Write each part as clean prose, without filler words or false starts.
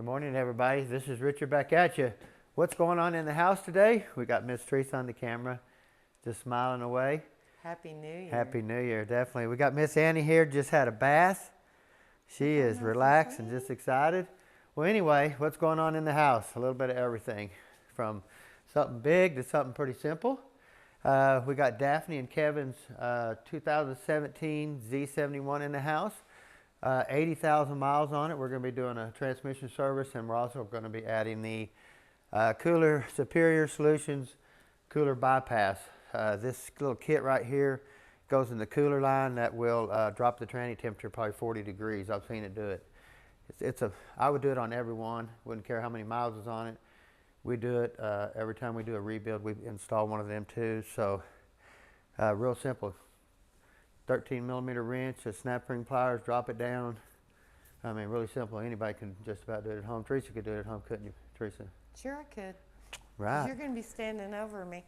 Good morning, everybody. This is Richard back at you. What's going on in the house today? We got Miss Teresa on the camera, just smiling away. Happy New Year. Happy New Year, definitely. We got Miss Annie here, just had a bath. She is relaxed and just excited. Well, anyway, what's going on in the house? A little bit of everything, from something big to something pretty simple. We got Daphne and Kevin's 2017 Z-71 in the house. 80,000 miles on it. We're going to be doing a transmission service, and we're also going to be adding the Cooler Superior Solutions cooler bypass. This little kit right here goes in the cooler line that will drop the tranny temperature probably 40 degrees. I've seen it do it. I would do it on every one. Wouldn't care how many miles is on it. We do it every time we do a rebuild. We install one of them too. So real simple. 13mm wrench, a snap ring pliers, drop it down. I mean, really simple. Anybody can just about do it at home. Teresa could do it at home, couldn't you, Teresa? Sure I could. Right. You're going to be standing over me.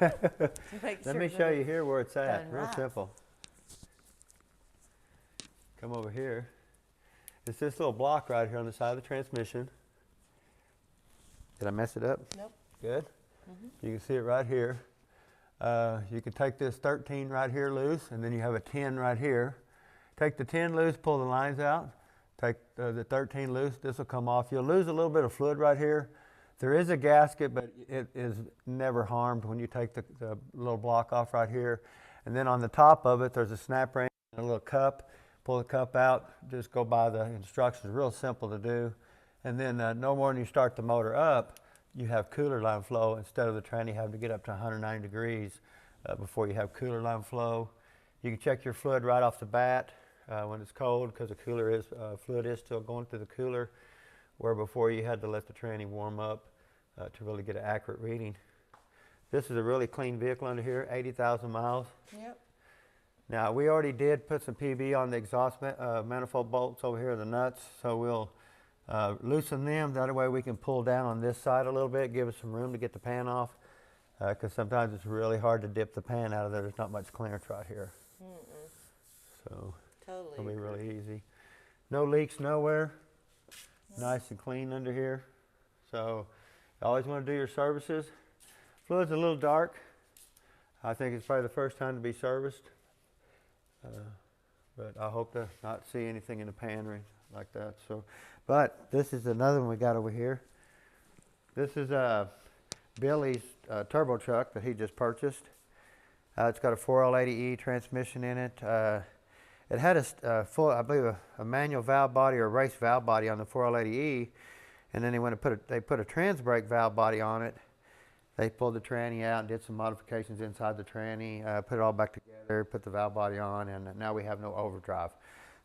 Let me show you here where it's at. Real right. simple. Come over here. It's this little block right here on the side of the transmission. Did I mess it up? Nope. Good. You can see it right here. You can take this 13 right here loose, and then you have a 10 right here. Take the 10 loose, pull the lines out. Take the 13 loose, this will come off. You'll lose a little bit of fluid right here. There is a gasket, but it is never harmed when you take the little block off right here. And then on the top of it, there's a snap ring and a little cup. Pull the cup out, just go by the instructions. Real simple to do. And then no more than you start the motor up, you have cooler line flow instead of the tranny having to get up to 190 degrees before you have cooler line flow. You can check your fluid right off the bat when it's cold, because the fluid is still going through the cooler, where before you had to let the tranny warm up to really get an accurate reading. This is a really clean vehicle under here, 80,000 miles. Yep. Now, we already did put some PB on the exhaust manifold bolts over here, the nuts, so we'll loosen them. That way we can pull down on this side a little bit, give us some room to get the pan off, because sometimes it's really hard to dip the pan out of there. There's not much clearance right here. So Totally. it'll be really easy. No leaks nowhere. Nice and clean under here. So you always want to do your services. Fluid's a little dark. I think it's probably the first time to be serviced. But I hope to not see anything in the pan or anything like that. So, but this is another one we got over here. This is Billy's turbo truck that he just purchased. It's got a 4L80E transmission in it. It had a full, I believe, a manual valve body or a race valve body on the 4L80E, and then they put a trans brake valve body on it. They pulled the tranny out and did some modifications inside the tranny, put it all back together, put the valve body on, and now we have no overdrive.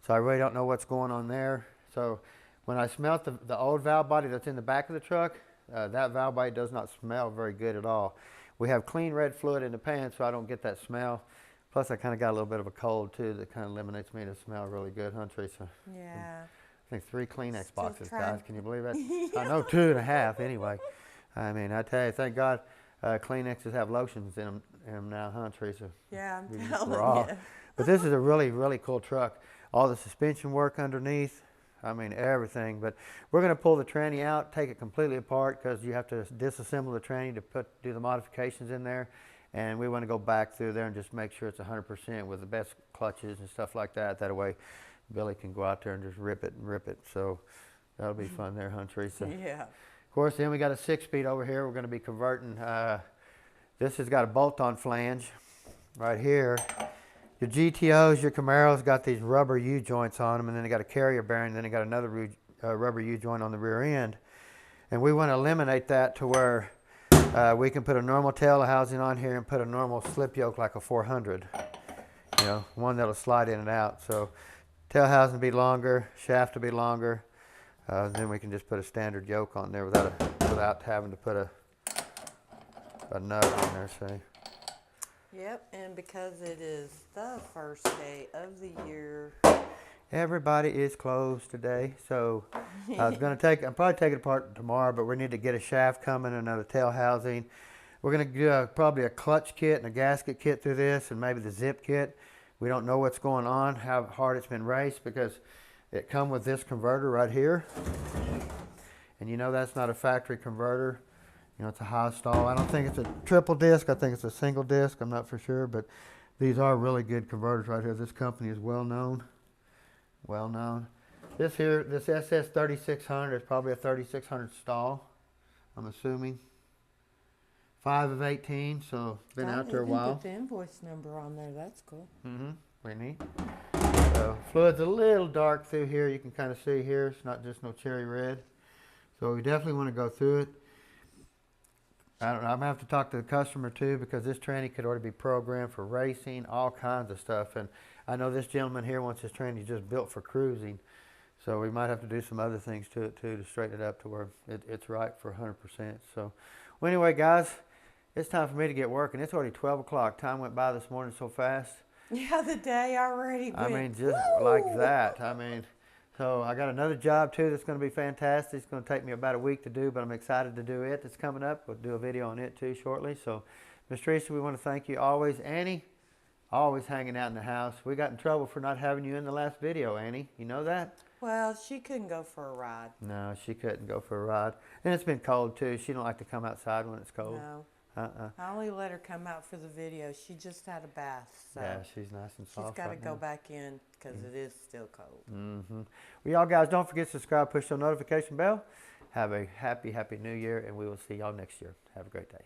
So I really don't know what's going on there. So when I smelt the old valve body that's in the back of the truck, that valve body does not smell very good at all. We have clean red fluid in the pan, so I don't get that smell. Plus, I kind of got a little bit of a cold, too, that kind of eliminates me to smell really good, huh, Teresa? Yeah. I think 3 Kleenex Still boxes, trying. guys. Can you believe that? Yeah. I know 2.5 anyway. I mean, I tell you, thank God Kleenexes have lotions in them now, huh, Teresa? Yeah, We I'm just telling raw. you. But this is a really, really cool truck. All the suspension work underneath. I mean, everything. But we're going to pull the tranny out, take it completely apart, because you have to disassemble the tranny to do the modifications in there. And we want to go back through there and just make sure it's 100% with the best clutches and stuff like that. That way Billy can go out there and just rip it and rip it. So that'll be fun there, huh, Teresa? Yeah. Of course, then we got a 6-speed over here. We're going to be converting. This has got a bolt-on flange right here. Your GTOs, your Camaros got these rubber U-joints on them, and then they got a carrier bearing, then they got another rubber U-joint on the rear end. And we want to eliminate that to where we can put a normal tail housing on here and put a normal slip yoke like a 400. You know, one that'll slide in and out. So tail housing will be longer, shaft will be longer. Then we can just put a standard yoke on there without having to put a nut on there, say. Yep, and because it is the first day of the year. Everybody is closed today, so I'm probably take it apart tomorrow, but we need to get a shaft coming, another tail housing. We're going to do probably a clutch kit and a gasket kit through this, and maybe the zip kit. We don't know what's going on, how hard it's been raced, because it come with this converter right here. And you know that's not a factory converter. You know, it's a high stall. I don't think it's a triple disc. I think it's a single disc. I'm not for sure, but these are really good converters right here. This company is well known. Well known. This here, this SS3600 is probably a 3600 stall, I'm assuming. 5 of 18, so been out there a while. Put the invoice number on there. That's cool. Pretty neat. So fluid's a little dark through here. You can kind of see here. It's not just no cherry red. So we definitely want to go through it. I don't know. I'm gonna have to talk to the customer too, because this tranny could already be programmed for racing, all kinds of stuff. And I know this gentleman here wants his tranny just built for cruising. So we might have to do some other things to it too to straighten it up to where it's right for 100%. So, well, anyway, guys, it's time for me to get working. It's already 12 o'clock. Time went by this morning so fast. Yeah, the day already went. I mean, just like that. I mean, so I got another job too that's going to be fantastic. It's going to take me about a week to do, but I'm excited to do it. It's coming up. We'll do a video on it too shortly. So, Miss Teresa, we want to thank you always. Annie, always hanging out in the house. We got in trouble for not having you in the last video, Annie. You know that? Well, she couldn't go for a ride. No, she couldn't go for a ride. And it's been cold too. She don't like to come outside when it's cold. No. I only let her come out for the video. She just had a bath. So yeah, she's nice and soft. She's got to right go now. back in because it is still cold. Well, y'all guys, don't forget to subscribe, push the notification bell. Have a happy, happy new year, and we will see y'all next year. Have a great day.